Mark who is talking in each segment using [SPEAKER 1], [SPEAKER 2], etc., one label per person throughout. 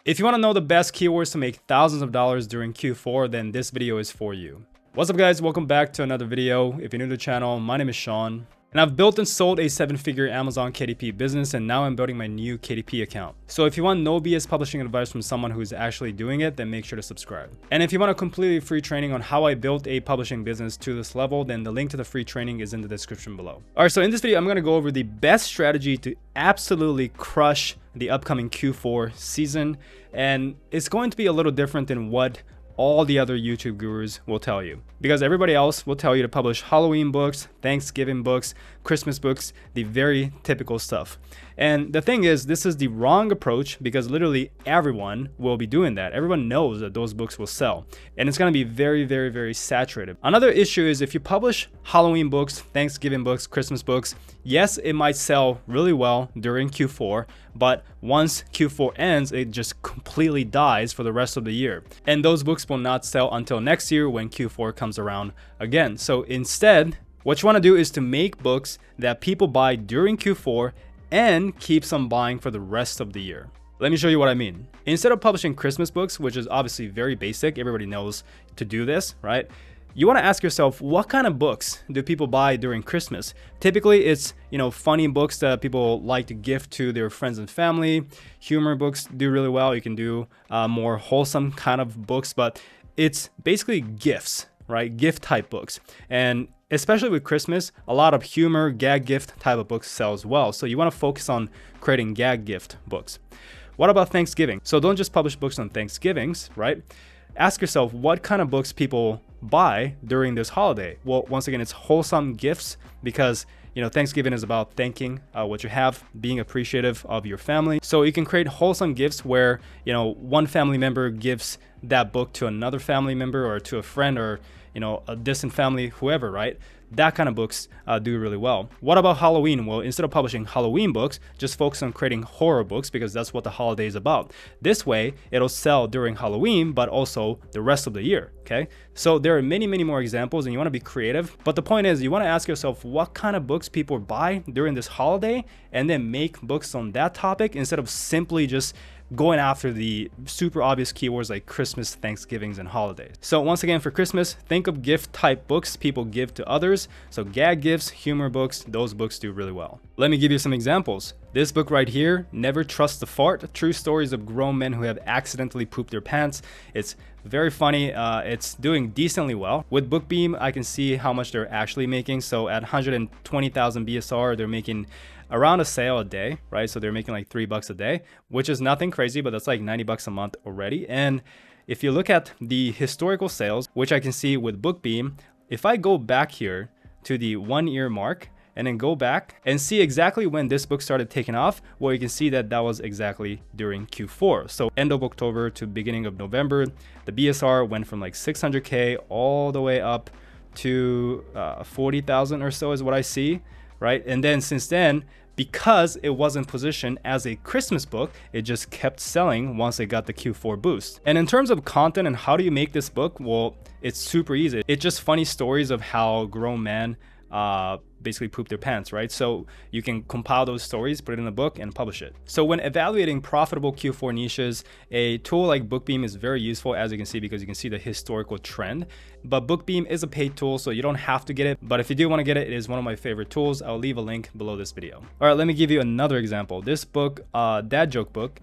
[SPEAKER 1] If you want to know the best keywords to make thousands of dollars during Q4, then this video is for you. What's up guys, welcome back to another video. If you're new to the channel, my name is Sean. And I've built and sold a 7-figure Amazon KDP business, and now I'm building my new KDP account. So if you want no BS publishing advice from someone who's actually doing it, then make sure to subscribe. And if you want a completely free training on how I built a publishing business to this level, then the link to the free training is in the description below. All right, so in this video, I'm gonna go over the best strategy to absolutely crush the upcoming Q4 season. And it's going to be a little different than what all the other YouTube gurus will tell you, because everybody else will tell you to publish Halloween books, Thanksgiving books, Christmas books, the very typical stuff. And the thing is, this is the wrong approach, because literally everyone will be doing that. Everyone knows that those books will sell, and it's going to be very, very, very saturated. Another issue is if you publish Halloween books, Thanksgiving books, Christmas books, yes, it might sell really well during Q4, but once Q4 ends, it just completely dies for the rest of the year. And those books will not sell until next year when Q4 comes around again. So instead, what you want to do is to make books that people buy during Q4 and keep some buying for the rest of the year. Let me show you what I mean. Instead of publishing Christmas books, which is obviously very basic, everybody knows to do this, right? You want to ask yourself, what kind of books do people buy during Christmas? Typically, it's, funny books that people like to gift to their friends and family. Humor books do really well. You can do more wholesome kind of books, but it's basically gifts, right? Gift type books. And especially with Christmas, a lot of humor, gag gift type of books sells well. So you want to focus on creating gag gift books. What about Thanksgiving? So don't just publish books on Thanksgivings, right? Ask yourself what kind of books people buy during this holiday. Well, once again, it's wholesome gifts, because Thanksgiving is about thanking what you have, being appreciative of your family. So you can create wholesome gifts where one family member gives that book to another family member, or to a friend, or a distant family, whoever, right? That kind of books do really well. What about Halloween? Well, instead of publishing Halloween books, just focus on creating horror books, because that's what the holiday is about. This way, it'll sell during Halloween, but also the rest of the year, okay? So there are many, many more examples, and you want to be creative. But the point is, you want to ask yourself what kind of books people buy during this holiday, and then make books on that topic instead of simply just going after the super obvious keywords like Christmas, Thanksgivings, and holidays. So once again, for Christmas, think of gift type books people give to others. So gag gifts, humor books, those books do really well. Let me give you some examples. This book right here, Never Trust the Fart, True Stories of Grown Men Who Have Accidentally Pooped Their Pants. It's very funny. It's doing decently well. With BookBeam, I can see how much they're actually making. So at 120,000 BSR, they're making around a sale a day, right? So they're making like $3 a day, which is nothing crazy, but that's like $90 a month already. And if you look at the historical sales, which I can see with BookBeam, if I go back here to the 1 year mark and then go back and see exactly when this book started taking off, well, you can see that that was exactly during Q4. So end of October to beginning of November, the BSR went from like 600K all the way up to 40,000 or so is what I see, right? And then since then, because it wasn't positioned as a Christmas book, it just kept selling once it got the Q4 boost. And in terms of content and how do you make this book, well, it's super easy. It's just funny stories of how grown men basically poop their pants, right? So you can compile those stories, put it in a book, and publish it. So when evaluating profitable Q4 niches, a tool like BookBeam is very useful, as you can see, because you can see the historical trend. But BookBeam is a paid tool, so you don't have to get it. But if you do want to get it, it is one of my favorite tools. I'll leave a link below this video. All right, let me give you another example. This book, Dad Joke book,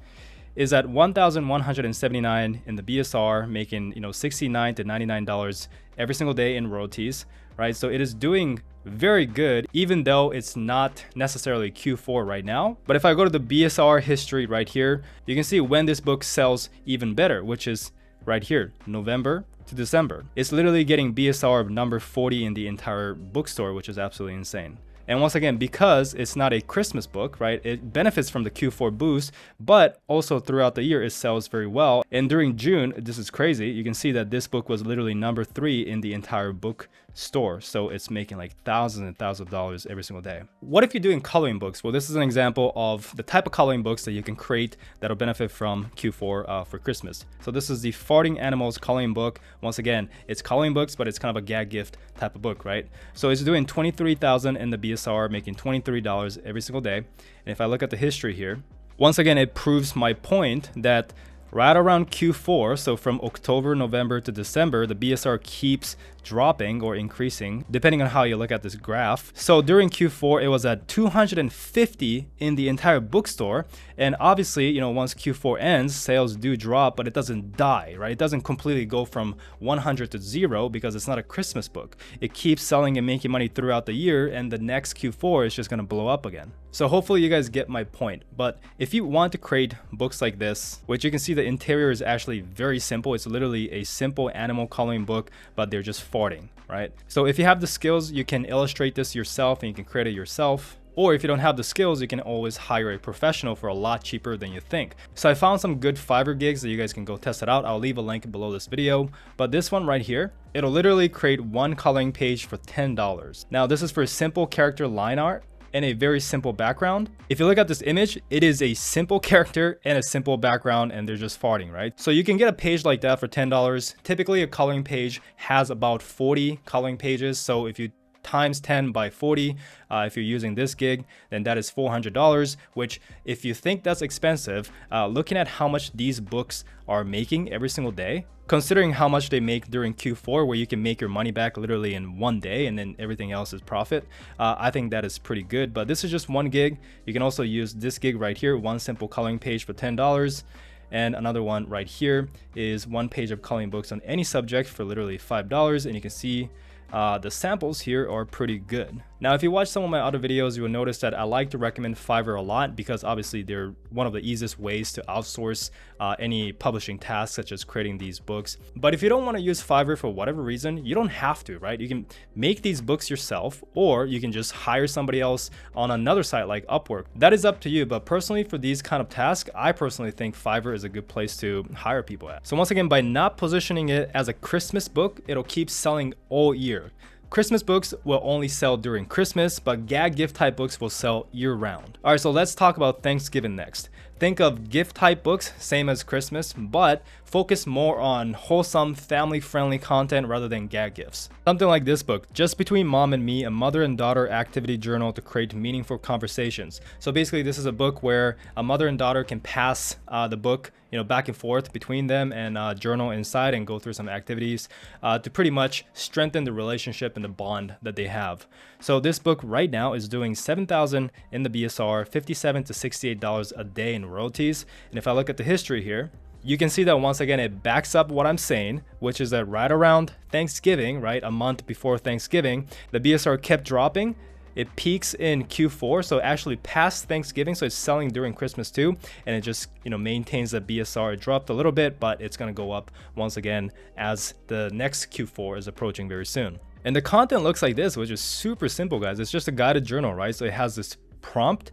[SPEAKER 1] is at 1,179 in the BSR, making $69 to $99 every single day in royalties, right? So it is doing very good, even though it's not necessarily Q4 right now. But if I go to the BSR history right here, you can see when this book sells even better, which is right here, November to December. It's literally getting BSR of number 40 in the entire bookstore, which is absolutely insane. And once again, because it's not a Christmas book, right, it benefits from the Q4 boost, but also throughout the year, it sells very well. And during June, this is crazy. You can see that this book was literally number 3 in the entire book store. So it's making like thousands and thousands of dollars every single day. What if you're doing coloring books? Well, this is an example of the type of coloring books that you can create that'll benefit from Q4 for Christmas. So this is the Farting Animals coloring book. Once again, it's coloring books, but it's kind of a gag gift type of book, right? So it's doing 23,000 in the BSR, making $23 every single day. And if I look at the history here, once again, it proves my point that right around Q4, so from October, November to December, the BSR keeps dropping or increasing depending on how you look at this graph. So during Q4 it was at 250 in the entire bookstore, and obviously, you know, once Q4 ends, sales do drop, but it doesn't die, right? It doesn't completely go from 100 to 0 because it's not a Christmas book. It keeps selling and making money throughout the year, and the next Q4 is just going to blow up again. So hopefully you guys get my point. But if you want to create books like this, which you can see the interior is actually very simple, it's literally a simple animal coloring book, but they're just farting, right? So if you have the skills, you can illustrate this yourself and you can create it yourself. Or if you don't have the skills, you can always hire a professional for a lot cheaper than you think. So I found some good Fiverr gigs that you guys can go test it out. I'll leave a link below this video. But this one right here, it'll literally create one coloring page for $10. Now this is for simple character line art and a very simple background. If you look at this image, it is a simple character and a simple background, and they're just farting, right? So you can get a page like that for $10. Typically a coloring page has about 40 coloring pages. So if you times 10 by 40, if you're using this gig, then that is $400, which if you think that's expensive, looking at how much these books are making every single day, considering how much they make during Q4, where you can make your money back literally in one day and then everything else is profit, I think that is pretty good. But this is just one gig. You can also use this gig right here, one simple coloring page for $10. And another one right here is one page of coloring books on any subject for literally $5. And you can see the samples here are pretty good. Now, if you watch some of my other videos, you will notice that I like to recommend Fiverr a lot because obviously they're one of the easiest ways to outsource any publishing tasks, such as creating these books. But if you don't want to use Fiverr for whatever reason, you don't have to, right? You can make these books yourself, or you can just hire somebody else on another site like Upwork. That is up to you. But personally, for these kind of tasks, I personally think Fiverr is a good place to hire people at. So once again, by not positioning it as a Christmas book, it'll keep selling all year. Christmas books will only sell during Christmas, but gag gift type books will sell year round. All right, so let's talk about Thanksgiving next. Think of gift type books, same as Christmas, but focus more on wholesome, family-friendly content rather than gag gifts. Something like this book, Just Between Mom and Me, a mother and daughter activity journal to create meaningful conversations. So basically, this is a book where a mother and daughter can pass the book, you know, back and forth between them and journal inside and go through some activities to pretty much strengthen the relationship and the bond that they have. So this book right now is doing $7,000 in the BSR, $57 to $68 a day in royalties. And if I look at the history here, you can see that once again, it backs up what I'm saying, which is that right around Thanksgiving, right, a month before Thanksgiving, the BSR kept dropping. It peaks in Q4, so actually past Thanksgiving, so it's selling during Christmas too, and it just, you know, maintains the BSR. It dropped a little bit, but it's going to go up once again as the next Q4 is approaching very soon. And the content looks like this, which is super simple, guys. It's just a guided journal, right? So it has this prompt,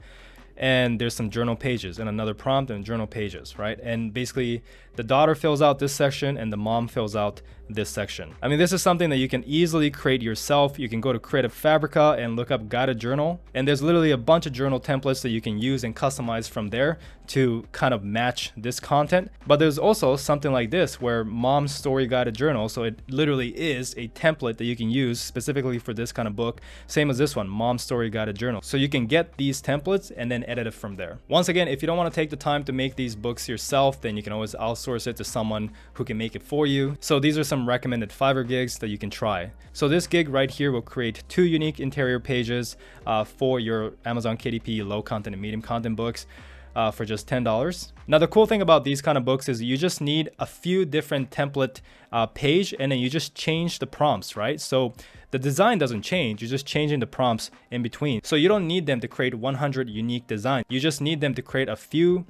[SPEAKER 1] and there's some journal pages and another prompt and journal pages, right? And basically the daughter fills out this section and the mom fills out this section. I mean, this is something that you can easily create yourself. You can go to Creative Fabrica and look up guided journal, and there's literally a bunch of journal templates that you can use and customize from there to kind of match this content. But there's also something like this where Mom's Story Guided Journal. So it literally is a template that you can use specifically for this kind of book. Same as this one, Mom's Story Guided Journal. So you can get these templates and then edit it from there. Once again, if you don't want to take the time to make these books yourself, then you can always outsource it to someone who can make it for you. So these are some recommended Fiverr gigs that you can try. So this gig right here will create 2 unique interior pages for your Amazon KDP low content and medium content books for just $10. Now the cool thing about these kind of books is you just need a few different template page, and then you just change the prompts, right? So the design doesn't change, you're just changing the prompts in between. So you don't need them to create 100 unique designs. You just need them to create a few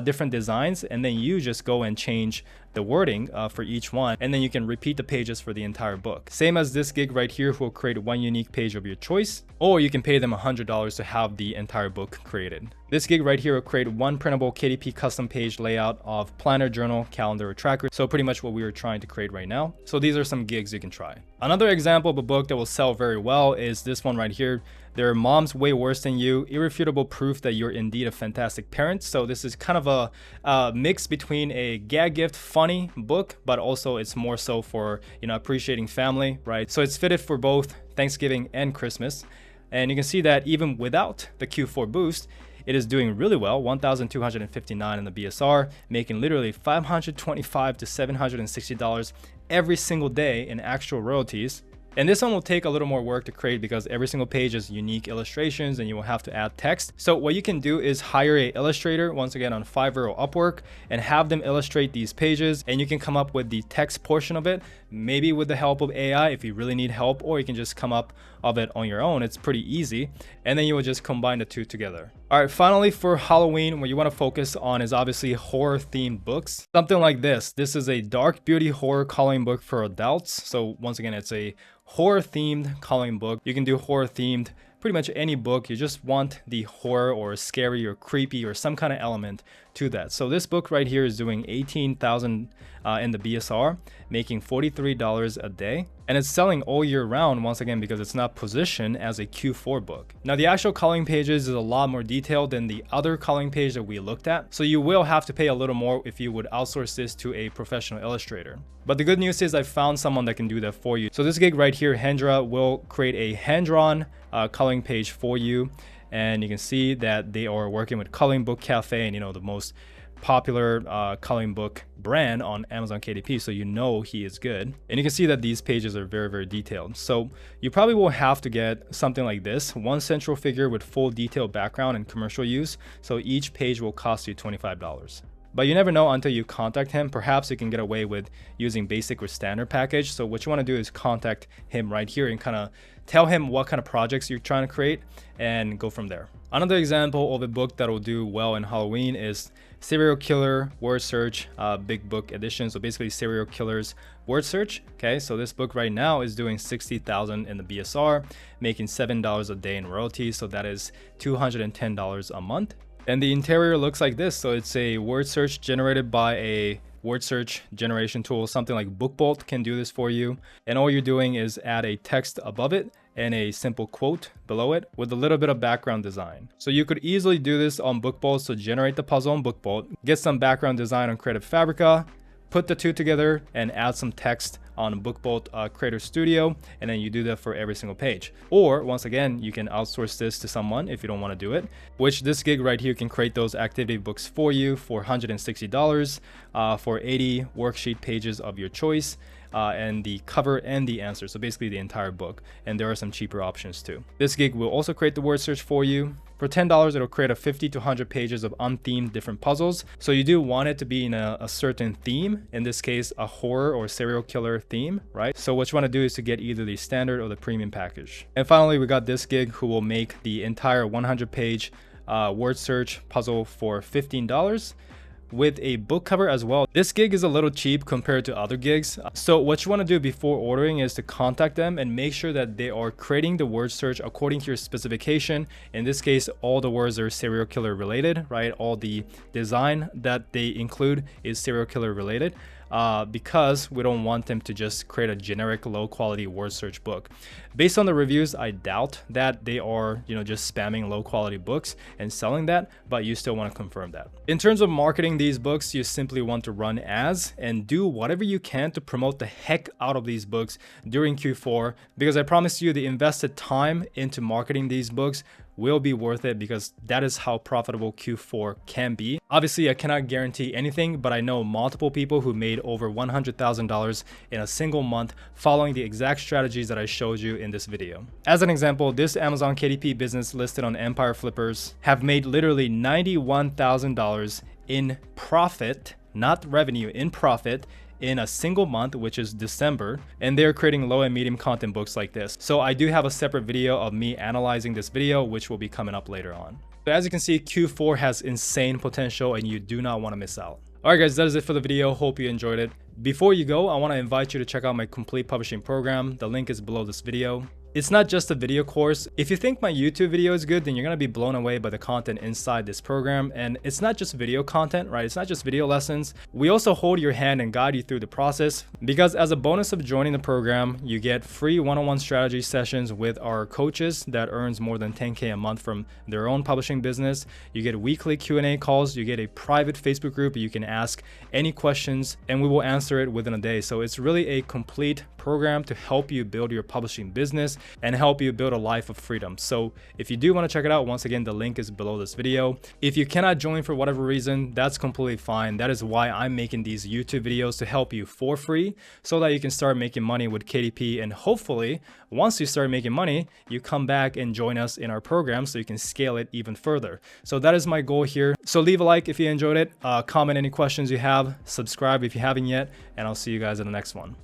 [SPEAKER 1] different designs, and then you just go and change the wording for each one, and then you can repeat the pages for the entire book. Same as this gig right here, who will create 1 unique page of your choice, or you can pay them $100 to have the entire book created. This gig right here will create 1 printable KDP custom page layout of planner, journal, calendar, or tracker. So pretty much what we were trying to create right now. So these are some gigs you can try. Another example of a book that will sell very well is this one right here. Their Mom's Way Worse Than You, irrefutable proof that you're indeed a fantastic parent. So this is kind of a mix between a gag gift funny book, but also it's more so for, you know, appreciating family, right? So it's fitted for both Thanksgiving and Christmas. And you can see that even without the Q4 boost, it is doing really well, 1,259 in the BSR, making literally $525 to $760 every single day in actual royalties. And this one will take a little more work to create because every single page is unique illustrations and you will have to add text. So what you can do is hire an illustrator, once again on Fiverr or Upwork, and have them illustrate these pages, and you can come up with the text portion of it, maybe with the help of AI if you really need help, or you can just come up of it on your own. It's pretty easy. And then you will just combine the two together. All right, finally for Halloween, what you want to focus on is obviously horror themed books. Something like this. This is a dark beauty horror coloring book for adults. So once again, it's a horror themed coloring book. You can do horror themed pretty much any book. You just want the horror or scary or creepy or some kind of element to that. So this book right here is doing 18,000 in the BSR, making $43 a day. And it's selling all year round, once again, because it's not positioned as a Q4 book. Now, the actual coloring pages is a lot more detailed than the other coloring page that we looked at. So you will have to pay a little more if you would outsource this to a professional illustrator. But the good news is I found someone that can do that for you. So this gig right here, Hendra, will create a hand-drawn coloring page for you. And you can see that they are working with Coloring Book Cafe, and you know, the most popular coloring book brand on Amazon KDP, so you know he is good. And you can see that these pages are very, very detailed. So you probably will have to get something like this, one central figure with full detailed background and commercial use. So each page will cost you $25. But you never know until you contact him. Perhaps you can get away with using basic or standard package. So what you want to do is contact him right here and kind of tell him what kind of projects you're trying to create and go from there. Another example of a book that will do well in Halloween is Serial Killer Word Search Big Book Edition. So basically serial killers word search. Okay, so this book right now is doing 60,000 in the BSR, making $7 a day in royalties. So that is $210 a month. And the interior looks like this. So it's a word search generated by a word search generation tool. Something like BookBolt can do this for you. And all you're doing is add a text above it and a simple quote below it with a little bit of background design. So you could easily do this on BookBolt. So generate the puzzle on BookBolt, get some background design on Creative Fabrica, put the two together and add some text on BookBolt Creator Studio, and then you do that for every single page. Or once again, you can outsource this to someone if you don't want to do it, which this gig right here can create those activity books for you for $160 for 80 worksheet pages of your choice. And the cover and the answer, so basically the entire book. And there are some cheaper options too. This gig will also create the word search for you. For $10, it'll create a 50 to 100 pages of unthemed different puzzles. So you do want it to be in a certain theme, in this case, a horror or serial killer theme, right? So what you want to do is to get either the standard or the premium package. And finally, we got this gig who will make the entire 100-page word search puzzle for $15. With a book cover as well. This gig is a little cheap compared to other gigs. So what you want to do before ordering is to contact them and make sure that they are creating the word search according to your specification. In this case, all the words are serial killer related, right? All the design that they include is serial killer related. Because we don't want them to just create a generic low quality word search book. Based on the reviews, I doubt that they are, just spamming low quality books and selling that, but you still want to confirm that. In terms of marketing these books, you simply want to run ads and do whatever you can to promote the heck out of these books during Q4, because I promise you the invested time into marketing these books will be worth it, because that is how profitable Q4 can be. Obviously, I cannot guarantee anything, but I know multiple people who made over $100,000 in a single month following the exact strategies that I showed you in this video. As an example, this Amazon KDP business listed on Empire Flippers have made literally $91,000 in profit, not revenue, in profit, in a single month, which is December, and they're creating low and medium content books like this. So I do have a separate video of me analyzing this video, which will be coming up later on. So as you can see, Q4 has insane potential and you do not want to miss out. Alright guys, that is it for the video. Hope you enjoyed it. Before you go, I want to invite you to check out my complete publishing program. The link is below this video. It's not just a video course. If you think my YouTube video is good, then you're gonna be blown away by the content inside this program. And it's not just video content, right? It's not just video lessons. We also hold your hand and guide you through the process, because as a bonus of joining the program, you get free one-on-one strategy sessions with our coaches that earns more than 10K a month from their own publishing business. You get weekly Q&A calls. You get a private Facebook group. You can ask any questions and we will answer it within a day. So it's really a complete program to help you build your publishing business and help you build a life of freedom. So if you do want to check it out, once again, the link is below this video. If you cannot join for whatever reason, that's completely fine. That is why I'm making these YouTube videos, to help you for free so that you can start making money with KDP. And hopefully, once you start making money, you come back and join us in our program so you can scale it even further. So that is my goal here. So leave a like if you enjoyed it, comment any questions you have, subscribe if you haven't yet, and I'll see you guys in the next one.